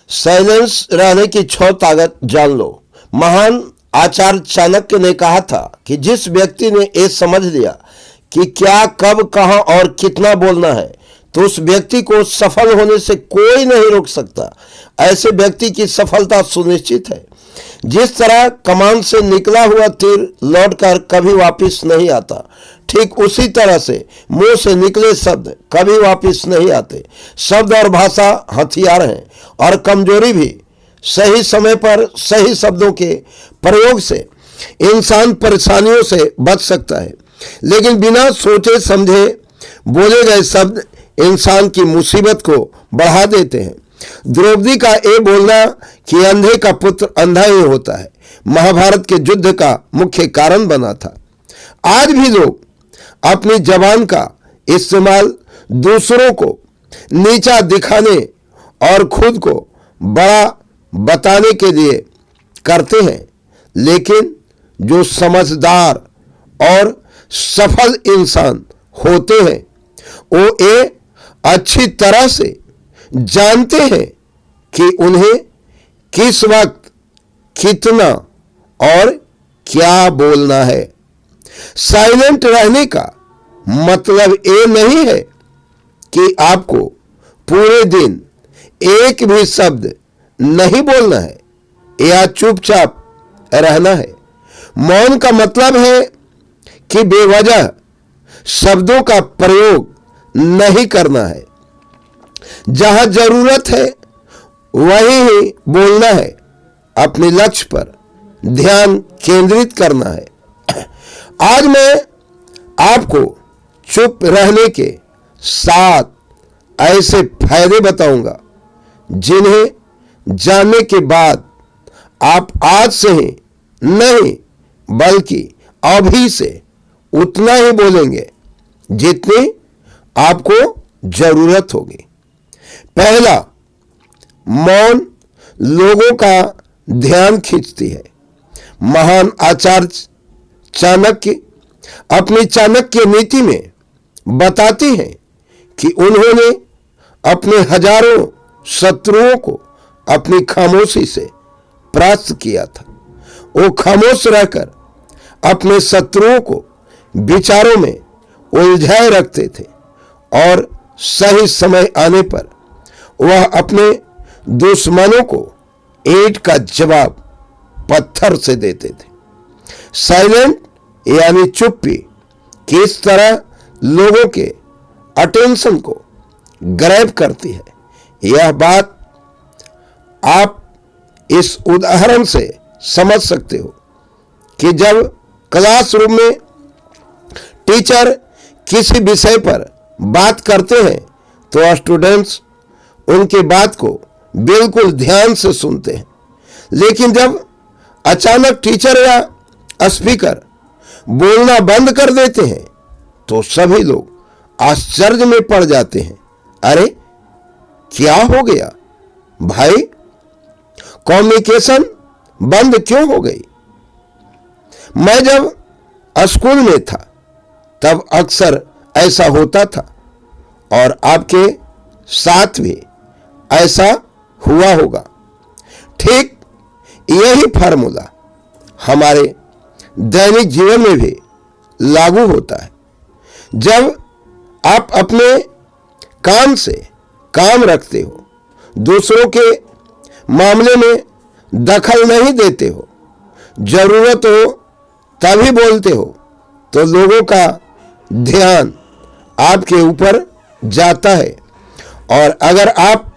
Silence रहने की 6 ताकत जान लो। महान आचार्य चाणक्य ने कहा था कि जिस व्यक्ति ने ये समझ लिया कि क्या, कब, कहां और कितना बोलना है, तो उस व्यक्ति को सफल होने से कोई नहीं रोक सकता। ऐसे व्यक्ति की सफलता सुनिश्चित है। जिस तरह कमान से निकला हुआ तीर लौटकर कभी वापस नहीं आता, ठीक उसी तरह से मुंह से निकले शब्द कभी वापस नहीं आते। शब्द और भाषा हथियार हैं और कमजोरी भी। सही समय पर सही शब्दों के प्रयोग से इंसान परेशानियों से बच सकता है, लेकिन बिना सोचे समझे बोले गए शब्द इंसान की मुसीबत को बढ़ा देते हैं। द्रौपदी का ये बोलना कि अंधे का पुत्र अंधा ही होता है, महाभारत के युद्ध का मुख्य कारण बना था। आज भी लोग अपनी जबान का इस्तेमाल दूसरों को नीचा दिखाने और खुद को बड़ा बताने के लिए करते हैं, लेकिन जो समझदार और सफल इंसान होते हैं वो ये अच्छी तरह से जानते हैं कि उन्हें किस वक्त कितना और क्या बोलना है। साइलेंट रहने का मतलब ये नहीं है कि आपको पूरे दिन एक भी शब्द नहीं बोलना है या चुपचाप रहना है। मौन का मतलब है कि बेवजह शब्दों का प्रयोग नहीं करना है। जहां जरूरत है वहीं ही बोलना है। अपने लक्ष्य पर ध्यान केंद्रित करना है। आज मैं आपको चुप रहने के 7 ऐसे फायदे बताऊंगा जिन्हें जानने के बाद आप आज से ही नहीं बल्कि अभी से उतना ही बोलेंगे जितनी आपको जरूरत होगी। पहला, मौन लोगों का ध्यान खींचती है। महान आचार्य चाणक्य अपनी चाणक्य नीति में बताते हैं कि उन्होंने अपने हजारों शत्रुओं को अपनी खामोशी से परास्त किया था। वो खामोश रहकर अपने शत्रुओं को विचारों में उलझाए रखते थे और सही समय आने पर वह अपने दुश्मनों को ईंट का जवाब पत्थर से देते थे। साइलेंट यानी चुप्पी किस तरह लोगों के अटेंशन को ग्रैब करती है, यह बात आप इस उदाहरण से समझ सकते हो कि जब क्लासरूम में टीचर किसी विषय पर बात करते हैं तो स्टूडेंट्स उनकी बात को बिल्कुल ध्यान से सुनते हैं, लेकिन जब अचानक टीचर या स्पीकर बोलना बंद कर देते हैं तो सभी लोग आश्चर्य में पड़ जाते हैं। अरे क्या हो गया भाई, कम्युनिकेशन बंद क्यों हो गई? मैं जब स्कूल में था तब अक्सर ऐसा होता था और आपके साथ भी ऐसा हुआ होगा। ठीक यही फार्मूला हमारे दैनिक जीवन में भी लागू होता है। जब आप अपने काम से काम रखते हो, दूसरों के मामले में दखल नहीं देते हो, जरूरत हो तभी बोलते हो, तो लोगों का ध्यान आपके ऊपर जाता है। और अगर आप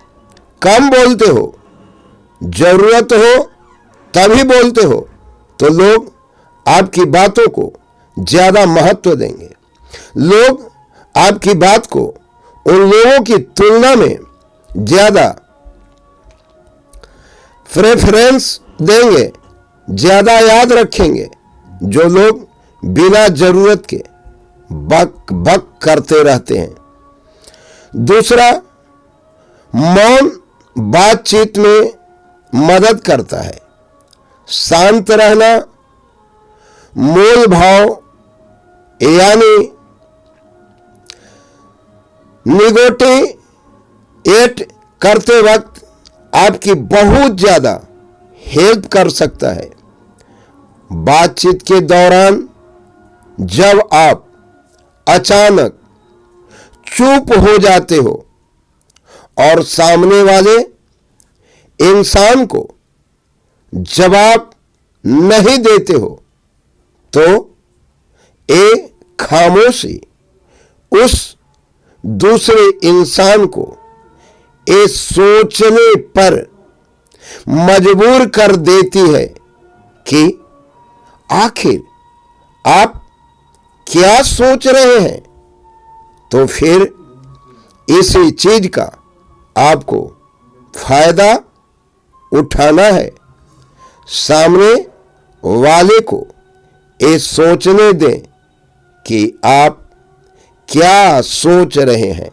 कम बोलते हो, जरूरत हो तभी बोलते हो, तो लोग आपकी बातों को ज्यादा महत्व देंगे। लोग आपकी बात को उन लोगों की तुलना में ज्यादा प्रेफरेंस देंगे, ज्यादा याद रखेंगे। जो लोग बिना जरूरत के बक बक करते रहते हैं। दूसरा, मौन बातचीत में मदद करता है। शांत रहना, मूल भाव यानी निगोटिएट करते वक्त आपकी बहुत ज्यादा हेल्प कर सकता है। बातचीत के दौरान जब आप अचानक चुप हो जाते हो और सामने वाले इंसान को जवाब नहीं देते हो, तो एक खामोशी उस दूसरे इंसान को ये सोचने पर मजबूर कर देती है कि आखिर आप क्या सोच रहे हैं। तो फिर इसी चीज का आपको फायदा उठाना है। सामने वाले को ये सोचने दें कि आप क्या सोच रहे हैं।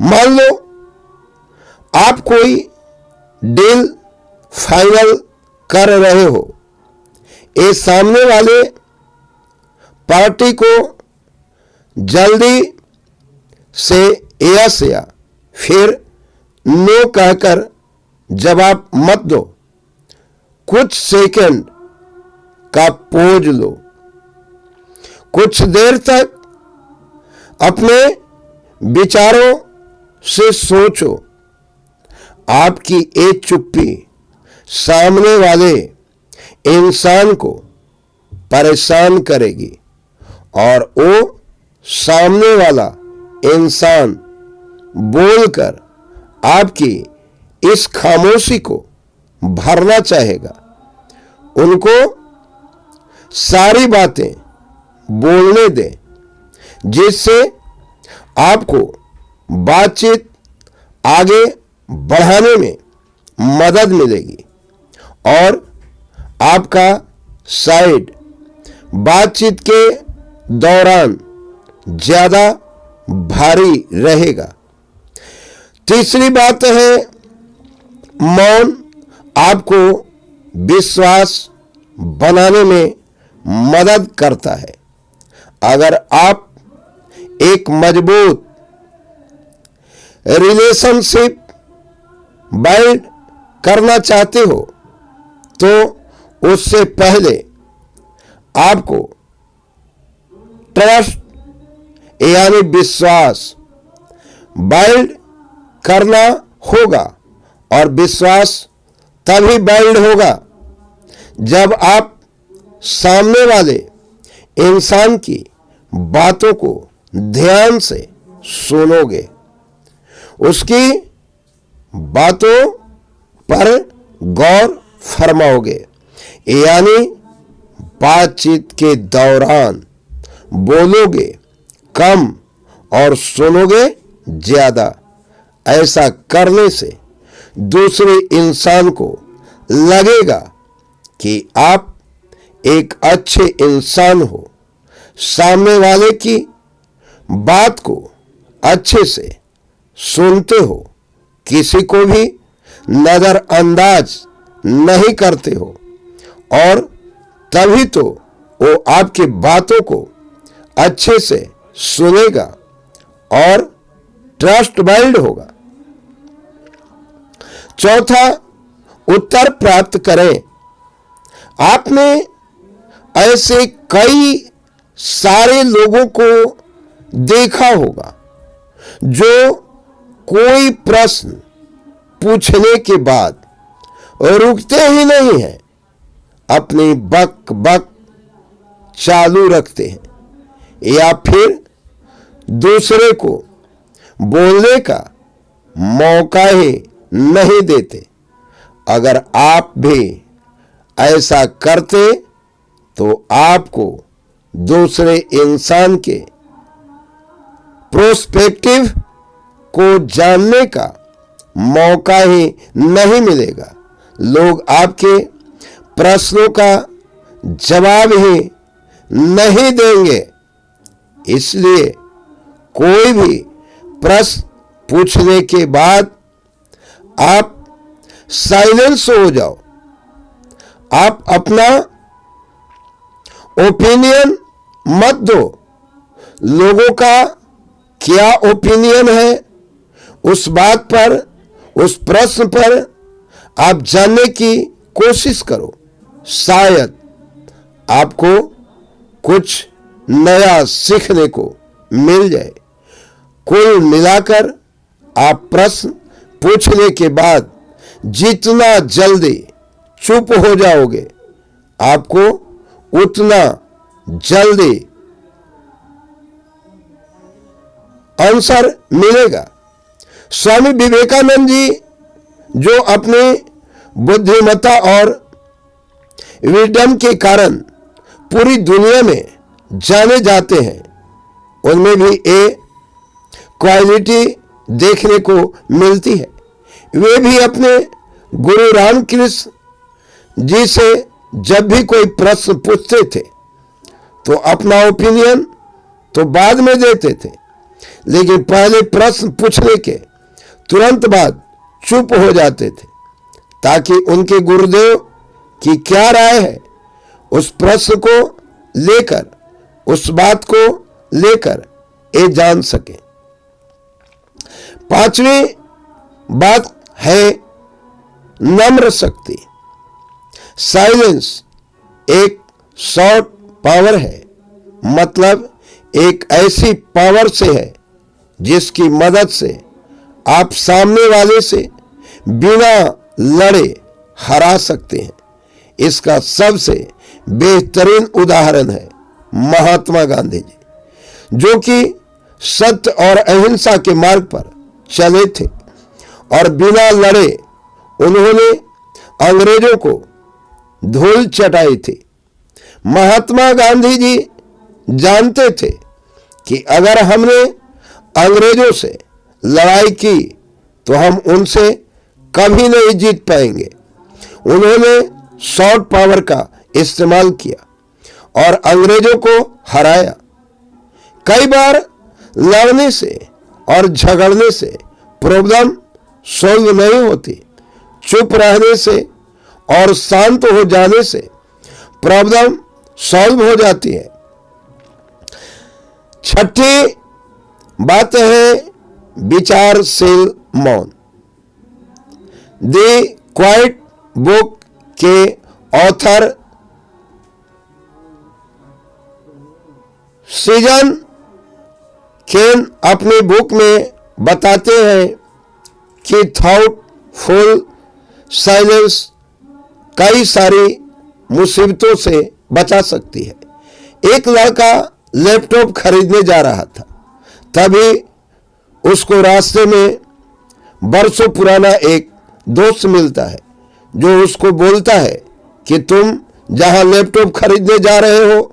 मान लो आप कोई डील फाइनल कर रहे हो। ये सामने वाले पार्टी को जल्दी से यस या फिर नो कहकर जवाब मत दो। कुछ सेकंड का पोज लो। कुछ देर तक अपने विचारों से सोचो। आपकी एक चुप्पी सामने वाले इंसान को परेशान करेगी और वो सामने वाला इंसान बोलकर आपकी इस खामोशी को भरना चाहेगा। उनको सारी बातें बोलने दें, जिससे आपको बातचीत आगे बढ़ाने में मदद मिलेगी और आपका साइड बातचीत के दौरान ज्यादा भारी रहेगा। तीसरी बात है, मौन आपको विश्वास बनाने में मदद करता है। अगर आप एक मजबूत रिलेशनशिप बिल्ड करना चाहते हो, तो उससे पहले आपको ट्रस्ट यानी विश्वास बिल्ड करना होगा। और विश्वास तभी बिल्ड होगा जब आप सामने वाले इंसान की बातों को ध्यान से सुनोगे, उसकी बातों पर गौर फरमाओगे। यानी बातचीत के दौरान बोलोगे कम और सुनोगे ज्यादा। ऐसा करने से दूसरे इंसान को लगेगा कि आप एक अच्छे इंसान हो, सामने वाले की बात को अच्छे से सुनते हो, किसी को भी नजरअंदाज नहीं करते हो, और तभी तो वो आपकी बातों को अच्छे से सुनेगा और ट्रस्ट बिल्ड होगा। चौथा, उत्तर प्राप्त करें। आपने ऐसे कई सारे लोगों को देखा होगा जो कोई प्रश्न पूछने के बाद रुकते ही नहीं हैं, अपनी बक बक चालू रखते हैं या फिर दूसरे को बोलने का मौका ही नहीं देते। अगर आप भी ऐसा करते तो आपको दूसरे इंसान के प्रोस्पेक्टिव को जानने का मौका ही नहीं मिलेगा। लोग आपके प्रश्नों का जवाब ही नहीं देंगे। इसलिए कोई भी प्रश्न पूछने के बाद आप साइलेंस हो जाओ। आप अपना ओपिनियन मत दो। लोगों का क्या ओपिनियन है उस बात पर उस प्रश्न पर आप जानने की कोशिश करो, शायद आपको कुछ नया सीखने को मिल जाए। कुल मिलाकर आप प्रश्न पूछने के बाद जितना जल्दी चुप हो जाओगे, आपको उतना जल्दी आंसर मिलेगा। स्वामी विवेकानंद जी, जो अपने बुद्धिमत्ता और विडम के कारण पूरी दुनिया में जाने जाते हैं, उनमें भी एक क्वालिटी देखने को मिलती है। वे भी अपने गुरु रामकृष्ण जी से जब भी कोई प्रश्न पूछते थे तो अपना ओपिनियन तो बाद में देते थे, लेकिन पहले प्रश्न पूछने के तुरंत बाद चुप हो जाते थे, ताकि उनके गुरुदेव की क्या राय है उस प्रश्न को लेकर, उस बात को लेकर ये जान सके। पांचवी बात है नम्र शक्ति। साइलेंस एक शॉर्ट पावर है, मतलब एक ऐसी पावर से है जिसकी मदद से आप सामने वाले से बिना लड़े हरा सकते हैं। इसका सबसे बेहतरीन उदाहरण है महात्मा गांधी जी, जो कि सत्य और अहिंसा के मार्ग पर चले थे और बिना लड़े उन्होंने अंग्रेजों को धूल चटाई थी। महात्मा गांधी जी जानते थे कि अगर हमने अंग्रेजों से लड़ाई की तो हम उनसे कभी नहीं जीत पाएंगे। उन्होंने शॉर्ट पावर का इस्तेमाल किया और अंग्रेजों को हराया। कई बार लड़ने से और झगड़ने से प्रॉब्लम सॉल्व नहीं होती, चुप रहने से और शांत हो जाने से प्रॉब्लम सॉल्व हो जाती है। छठी बात है विचारशील मौन। द क्वाइट बुक के ऑथर सीजन केन अपनी बुक में बताते हैं कि थॉटफुल साइलेंस कई सारी मुसीबतों से बचा सकती है। एक लड़का लैपटॉप खरीदने जा रहा था, तभी उसको रास्ते में बरसों पुराना एक दोस्त मिलता है, जो उसको बोलता है कि तुम जहां लैपटॉप खरीदने जा रहे हो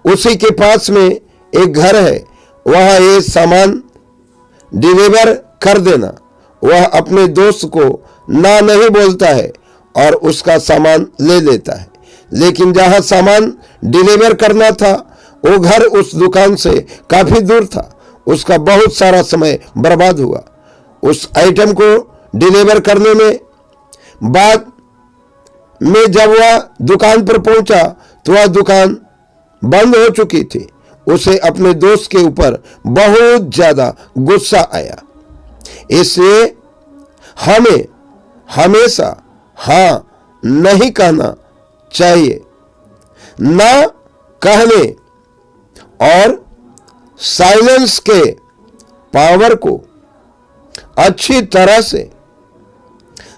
उसी के पास में एक घर है, वहां ये सामान डिलीवर कर देना। वह अपने दोस्त को ना नहीं बोलता है और उसका सामान ले लेता है, लेकिन जहां सामान डिलीवर करना था वो घर उस दुकान से काफी दूर था। उसका बहुत सारा समय बर्बाद हुआ। उस आइटम को डिलीवर करने में बाद में जब वह दुकान पर पहुंचा तो वह दुकान बंद हो चुकी थी। उसे अपने दोस्त के ऊपर बहुत ज्यादा गुस्सा आया। इसलिए हमें हमेशा हाँ नहीं कहना चाहिए। ना कहने और साइलेंस के पावर को अच्छी तरह से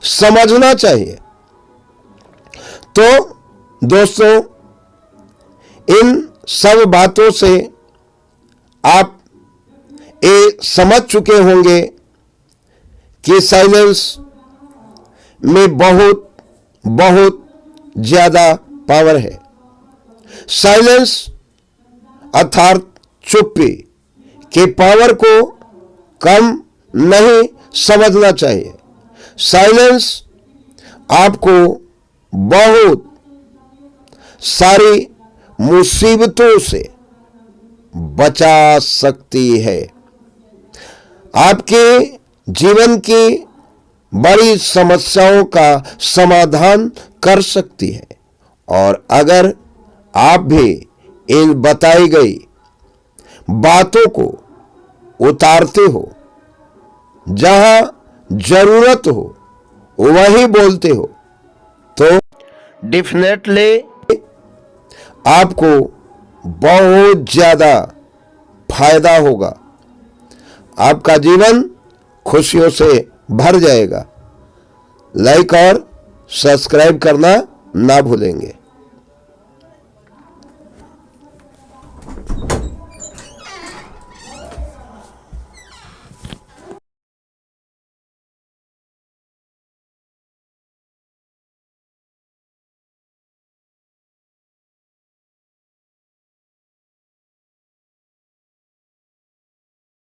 समझना चाहिए। तो दोस्तों, इन सब बातों से आप ये समझ चुके होंगे कि साइलेंस में बहुत बहुत ज्यादा पावर है। साइलेंस अर्थात चुप्पी के पावर को कम नहीं समझना चाहिए। साइलेंस आपको बहुत सारी मुसीबतों से बचा सकती है, आपके जीवन की बड़ी समस्याओं का समाधान कर सकती है। और अगर आप भी इन बताई गई बातों को उतारते हो, जहां जरूरत हो वही बोलते हो तो डेफिनेटली आपको बहुत ज्यादा फायदा होगा, आपका जीवन खुशियों से भर जाएगा। लाइक और सब्सक्राइब करना ना भूलेंगे।